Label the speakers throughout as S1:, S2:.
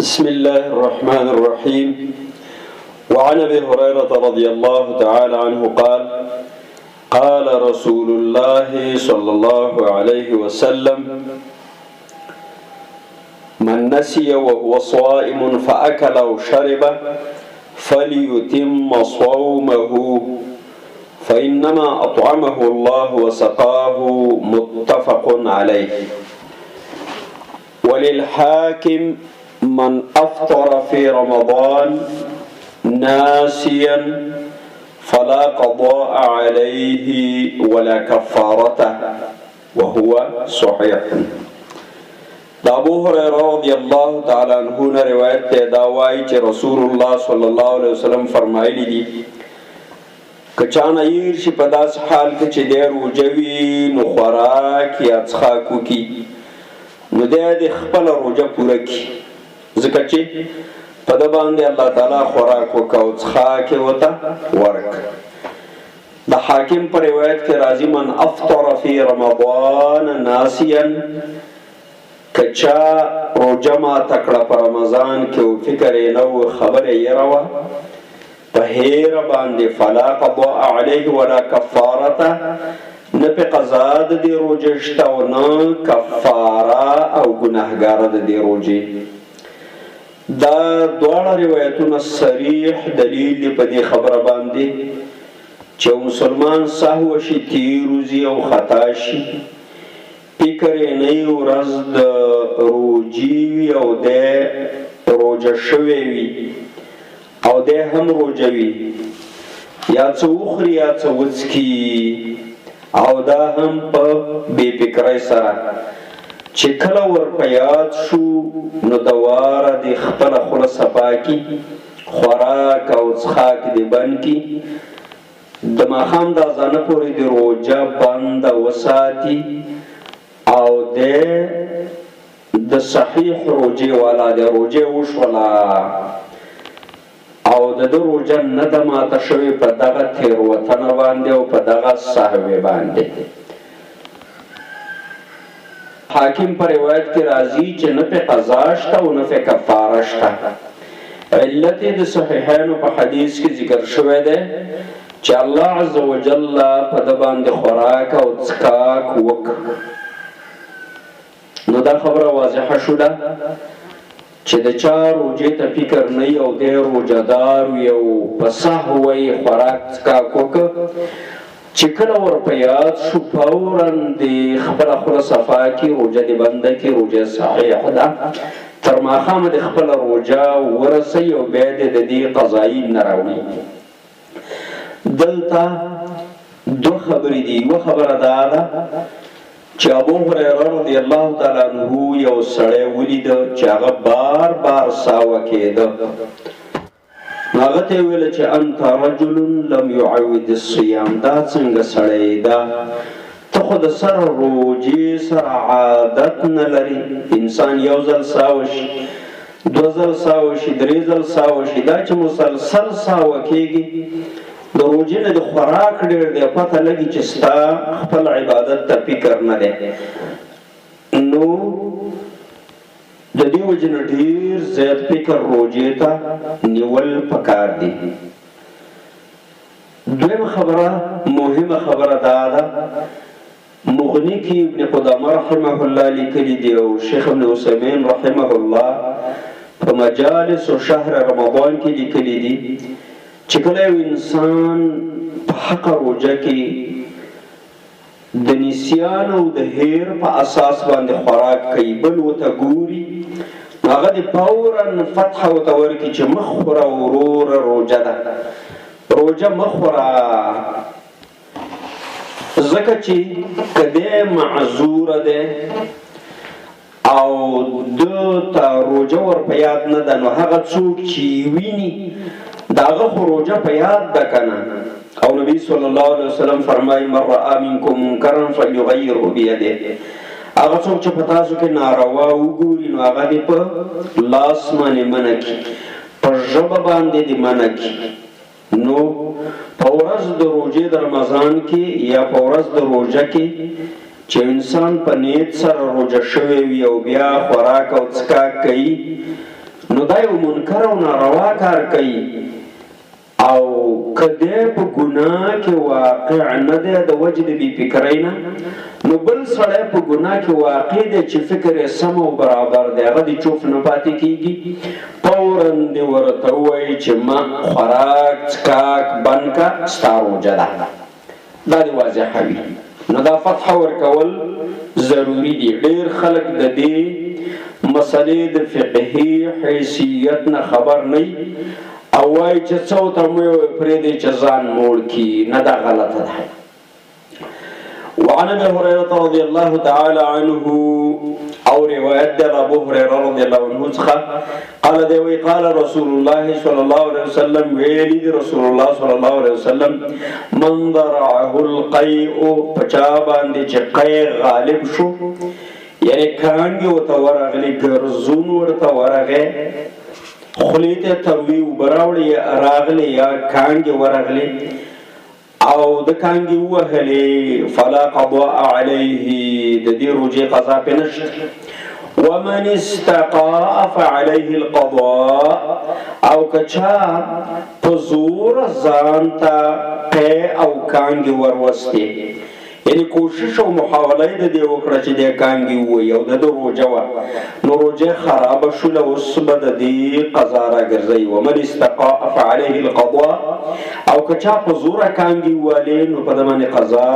S1: بسم الله الرحمن الرحيم. وعن ابي هريره رضي الله تعالى عنه قال قال رسول الله صلى الله عليه وسلم: من نسي وهو صائم فأكل أو شرب فليتم صومه فإنما أطعمه الله وسقاه. متفق عليه. وللحاكم: من أفطر في رمضان ناسيا فلا قضاء عليه ولا كفارته وهو صحيح. دا ابو هريره رضی الله تعالی عنہ نے روایت ته دا وایي چې رسول الله صلی الله علیه وسلم فرمایلی دي کچانه یې شي په داس حال کې چې د روجوي نو خوراک یا څښاک وکي نو د خپل روجه پوره کړي، ځکه چې په د باندې الله تعالی خوراک وکاو څښاک وته ورک. د حاکم پر روایت کې راځي: من افطر فی رمضان ناسیا، کچا روجه ما تکړه په رمضان کې او فکر یې نو خبره یې روا په هیر باندې فلا قضاء علیه ولا کفارته، نه په قضا د دې روجه شته او نه کفاره او ګناهګار د دې روجې. دا دواړه روایتونه صریح دلیل په دې خبره باندې چې مسلمان سهو شي، تیروزي او خطا شي، فکر یې نه ورځ د روجي وي او د روجه شوی وي او د هم روجه وي، یا څه وخوري یا څه وڅکي، او دا هم په بې فکرۍ سره چې کله ور په یاد شو نو دواره د خپله خوله صفا کړي، خوراک او څښاک دې بند کړي، د ماښام د اذانه پورې د روجه بنده وساتي او د صحیح روجه والا د روجه وشولا او د روجه نه د ماته شوی په دغه تیروتنه باندې او په دغه سهوی باندې. حاکم پر روایت کې راځي چې نه په قضا شته او نه په کفاره شته. علت د صحیحینو په حدیث کې ذکر شوی دی چې الله عز وجل په د باندې خوراک او څښاک وکړ. نو دا خبره واضحه شوله چې د چا روجې ته فکر نه او د روجهدار یو په سهو یې خوراک څښاک وکړ، چې کله ور په یاد شو فورا د خپله خوله صفا کړي، روجه دې بنده کړي، روجه صحیح ده، تر ماښامه د خپله روجه ورسوي او بیا دې د دې قضایي نه راوړي. دلته دو خبرې دي. یوه خبره دا ده چې ابو هريره رضی الله تعالی عنہ یو سړی ولیده چې هغه بار بار ساوه کېده، هغه ته ویل چې انت رجل لم يعود الصيام، دا څنګه سړی ده، ته خو د سره روجې سره عادت نه لري، انسان یو ځل ساوه شي، دو ځل ساوه شي، درې ځل ساوه شي، دا چې مسلسل ساوه کېږي د روجې نه د خوراک ډېر دی، پته لګي چې ستا خپل عبادت ته فکر نه دی. نو د دې وجې نه ډېر زیات فکر روجې ته نیول پکار دی. دویمه خبره، مهمه خبره دا ده، مغني کې ابن قدامه رحمه الله لیکلي دی او شیخ ابن عثیمین رحمه الله په مجالس و شهر رمضان کې لیکلي دي چې کله یو انسان په حقه روجه کې د نسیان او د هیر په اساس باندې خوراک کوي، بل ورته ګوري، هغه دې فورا فتحه ورته ورکړي چې مه خوره وروره، روجه ده، روجه مه خوره، ځکه چې که دی معذوره دی او ده ته روجه ور په یاد نه ده، نو هغه څوک چې ویني داغه خو روجه په یاد ده کنه. او نبی صلی الله علیه وسلم فرمایي: من رأى منکم منکرا فلیغیره بیده، هغه څوک چې په تاسو کې ناروا وګوري نو هغه دې په لاس باندې منع کړي، په ژبه باندې دې منع کړي. نو په ورځ د روجې د رمضان کې یا په ورځ د روجه کې چې انسان په نیت سره روجه شوی وي او بیا خوراک او څښاک کوي، نو دا یو منکر او ناروا کار کوي او کده په ګناه کې واقع نه دی د وجه د بې فکرۍ نه، نو بل سړی په ګناه کې واقع دی چې فکر یې سم او برابر دی، هغه د چوف نه پاتې کېږي، فوراً دې ورته ووایي چې ما خوراک څښاک بند کا، ستا روژه ده. دا دې واضحه وي. نو دا فتح ورکول ضروري دي. ډېر خلک د دې مسلې د فقهي حیثیت نه خبر نه او وایي چې څه ورته مې پرېږدئ چې ځان موړ کي. نه، دا غلطه ده. وعن ابي هريره رضي الله تعالى عنه او روایت ده ابو هريره رضي الله عنه څخه قال دی وی قال رسول الله صلى الله عليه وسلم ویلی دی رسول الله صلى الله عليه وسلم من ضرعه القيء پچا باندې چې قی غالب شو، یعنی کانګي ورته ورغلی، ګرزون ورته ورغی، خولې ته تروي وبراوړې راغلی یا کانګي ورغلی او د کانګي وهلې فلا قضاء عليه، د دې روژې قضا پې نشته. ومن استقاء فعليه القضاء او کچا په زور ځان ته قی او کانګي وروستې، یعنی کوشش او محاوله د دې وکړه چې د کانګي ووایي او د روژه وه، نو روژه خرابه شوله، اوس به د دې قضا راګرځوي. ومن استقاء فعليه القضاء او که چا په زوره کانګي ووالې نو په ده باندې قضا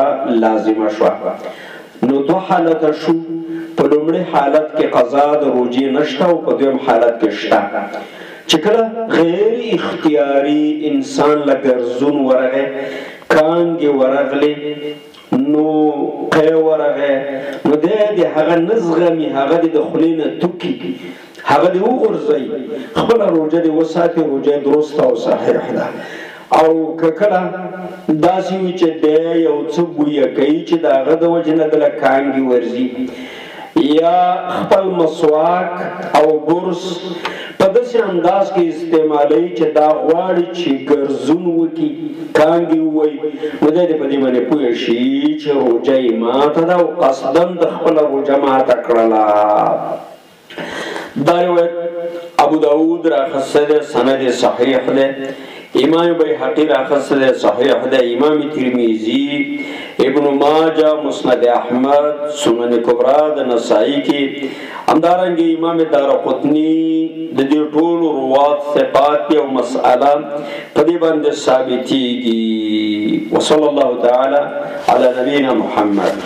S1: لازمه شوه. نو دو حالته شو. په لومړي حالت کې قضا د روژې نشته او په دویم حالت کې شته. چې کله غیر اختیاري انسان له ګرزون ورغی، کانګې ورغلې، نو قی ورغی، نو دی د هغه نه زغمي، هغه د خولې نه توکي، هغه دې وغورځوي، خپله روژه دې وساتي، روژه درسته او صحیح ده. او که کله داسې وي چې دی یو څه بویه کوي چې د هغه د وجې نه دله کانګې ورځي، یا خپل مسواک او برس په داسې انداز کې استعمالوي چې دا غواړي چې ګرزون وکړي، کانګې ووایي، نو دی دې په دې باندې پوه شي چې روژه یې ماته ده او قصداً د خپله روژه ماته کړله. دا روایت ابو داود راخسته ده، سند صحیح ده. امام بیهقی راخسته ده، صحیح ده. امام ترمذی، ابن ماجه، مسند احمد، سنن کبرا د نسائی کې، همدارنګه امام دارقطنی د دې ټولو روات ثقات او مسأله په دې باندې ثابتېږي. وصلی الله تعالی علی نبینا محمد.